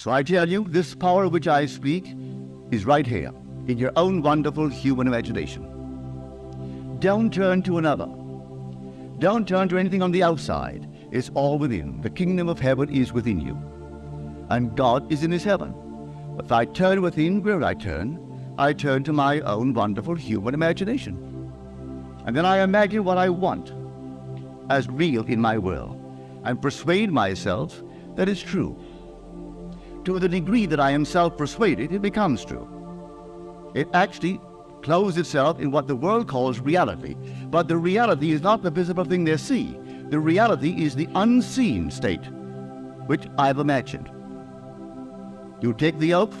So I tell you, this power of which I speak is right here, in your own wonderful human imagination. Don't turn to another. Don't turn to anything on the outside. It's all within. The kingdom of heaven is within you. And God is in his heaven. If I turn within, where I turn to my own wonderful human imagination. And then I imagine what I want as real in my world and persuade myself that it's true. To the degree that I am self-persuaded, it becomes true. It actually clothes itself in what the world calls reality. But the reality is not the visible thing they see. The reality is the unseen state, which I've imagined. You take the oak,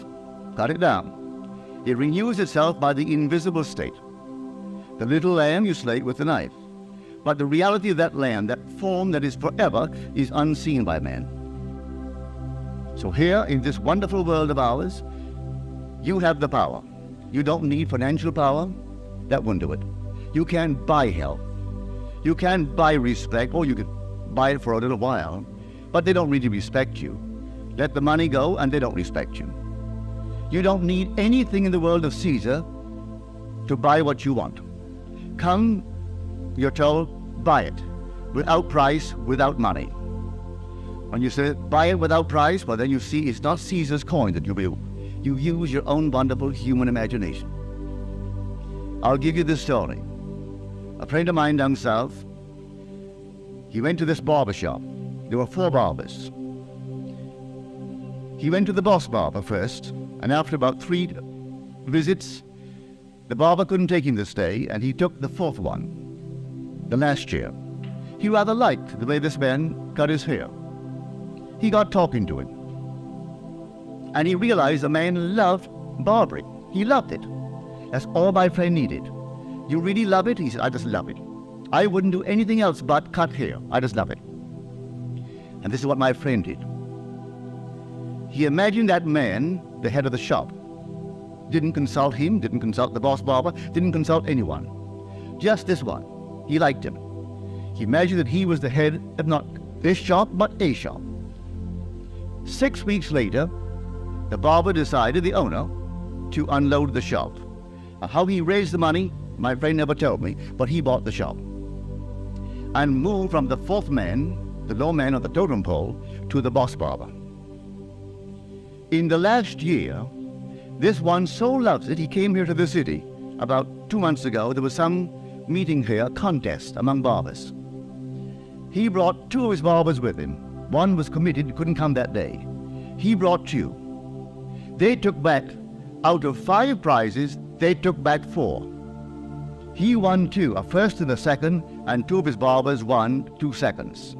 cut it down. It renews itself by the invisible state. The little lamb you slay with the knife. But the reality of that lamb, that form that is forever, is unseen by man. So here, in this wonderful world of ours, you have the power. You don't need financial power. That won't do it. You can buy hell. You can buy respect, or you could buy it for a little while, but they don't really respect you. Let the money go and they don't respect you. You don't need anything in the world of Caesar to buy what you want. Come, you're told, buy it. Without price, without money. When you say buy it without price, well then you see it's not Caesar's coin that you will. You use your own wonderful human imagination. I'll give you this story. A friend of mine down south, he went to this barber shop. There were 4 barbers. He went to the boss barber first, and after about 3 visits, the barber couldn't take him this day, and he took the 4th one, the last year. He rather liked the way this man cut his hair. He got talking to him, and he realized the man loved barbering. He loved it. That's all my friend needed. You really love it? He said, I just love it. I wouldn't do anything else but cut hair. I just love it. And this is what my friend did. He imagined that man, the head of the shop, didn't consult him, didn't consult the boss barber, didn't consult anyone. Just this one. He liked him. He imagined that he was the head of not this shop, but a shop. 6 weeks later, the barber decided, the owner, to unload the shop. How he raised the money, my friend never told me, but he bought the shop and moved from the 4th man, the low man on the totem pole, to the boss barber. In the last year, this one so loves it, he came here to the city. About 2 months ago, there was some meeting here, a contest among barbers. He brought 2 of his barbers with him. One was committed, couldn't come that day. He brought 2. They took back, out of 5 prizes, they took back 4. He won 2, a first and a second, and 2 of his barbers won 2 seconds.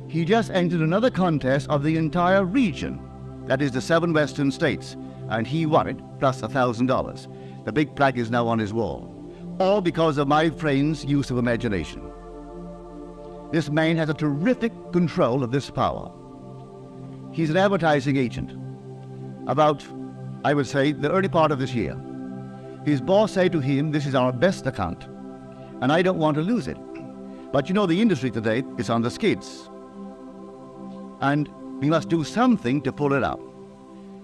He just entered another contest of the entire region, that is the 7 western states, and he won it, plus $1,000. The big plaque is now on his wall, all because of my friend's use of imagination. This man has a terrific control of this power. He's an advertising agent. About, I would say, the early part of this year, his boss said to him, this is our best account, and I don't want to lose it. But you know, the industry today is on the skids, and we must do something to pull it out.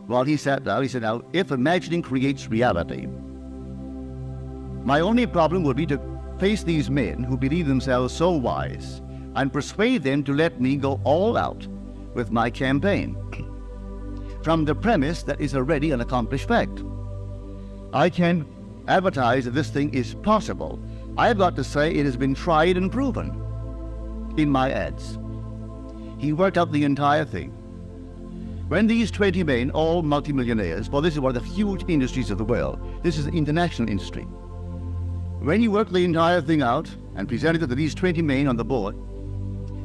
Well, he sat down, he said, now, if imagining creates reality, my only problem would be to face these men who believe themselves so wise and persuade them to let me go all out with my campaign from the premise that is already an accomplished fact. I can advertise that this thing is possible. I've got to say it has been tried and proven in my ads. He worked out the entire thing. When these 20 men, all multimillionaires, well, this is one of the huge industries of the world. This is an international industry. When you work the entire thing out and presented it to these 20 men on the board,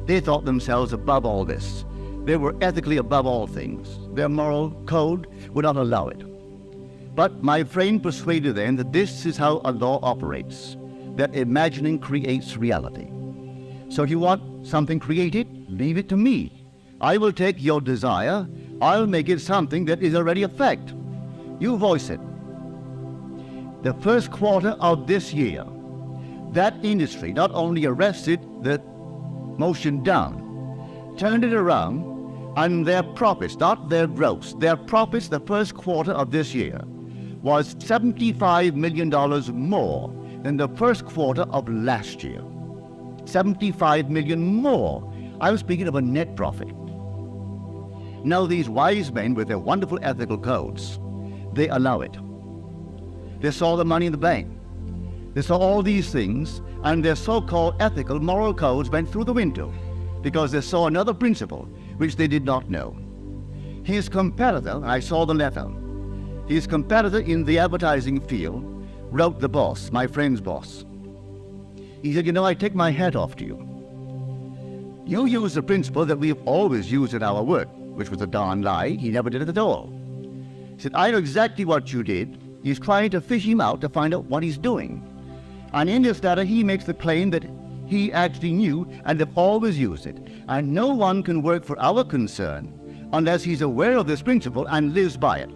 they thought themselves above all this. They were ethically above all things. Their moral code would not allow it. But my friend persuaded them that this is how a law operates, that imagining creates reality. So if you want something created, leave it to me. I will take your desire, I'll make it something that is already a fact. You voice it. The first quarter of this year, that industry not only arrested the motion down, turned it around, And their profits, not their gross, their profits the first quarter of this year was $75 million more than the first quarter of last year. 75 million more. I was speaking of a net profit. Now these wise men with their wonderful ethical codes, they allow it. They saw the money in the bank. They saw all these things, and their so-called ethical moral codes went through the window because they saw another principle which they did not know. His competitor, I saw the letter, his competitor in the advertising field wrote the boss, my friend's boss. He said, you know, I take my hat off to you. You use the principle that we have always used in our work, which was a darn lie. He never did it at all. He said, I know exactly what you did. He's trying to fish him out to find out what he's doing. And in this letter, he makes the claim that he actually knew and have always used it. And no one can work for our concern unless he's aware of this principle and lives by it.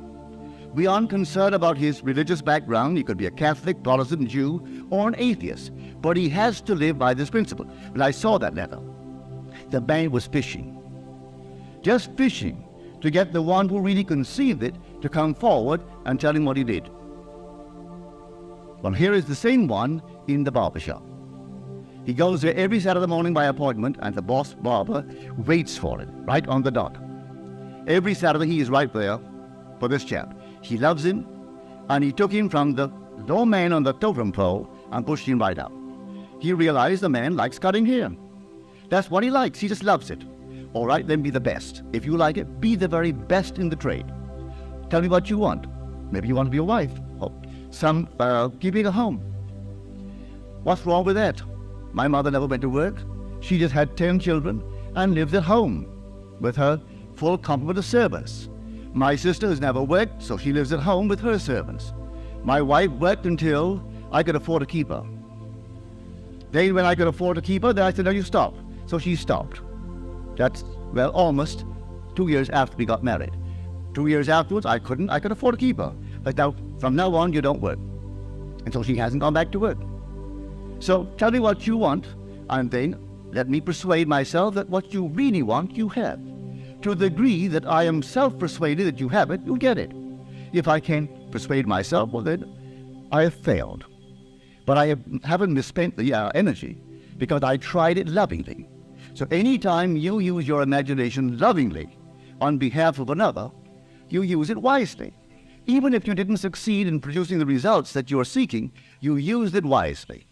We aren't concerned about his religious background. He could be a Catholic, Protestant, Jew, or an atheist. But he has to live by this principle. When I saw that letter, the man was fishing. Just fishing to get the one who really conceived it to come forward and tell him what he did. Well, here is the same one in the barber shop. He goes there every Saturday morning by appointment, and the boss barber waits for it, right on the dot. Every Saturday he is right there for this chap. He loves him, and he took him from the low man on the totem pole and pushed him right up. He realized the man likes cutting hair. That's what he likes. He just loves it. All right, then be the best. If you like it, be the very best in the trade. Tell me what you want. Maybe you want to be a wife, or keeping a home. What's wrong with that? My mother never went to work. She just had 10 children and lived at home with her full complement of servants. My sister has never worked, so she lives at home with her servants. My wife worked until I could afford to keep her. Then when I could afford to keep her, then I said, no, you stop. So she stopped. That's, well, almost 2 years after we got married. 2 years afterwards, I could afford to keep her. But now, from now on, you don't work. And so she hasn't gone back to work. So tell me what you want, and then let me persuade myself that what you really want, you have. To the degree that I am self-persuaded that you have it, you'll get it. If I can't persuade myself, well then, I have failed. But I haven't misspent the energy, because I tried it lovingly. So anytime you use your imagination lovingly on behalf of another, you use it wisely. Even if you didn't succeed in producing the results that you are seeking, you used it wisely.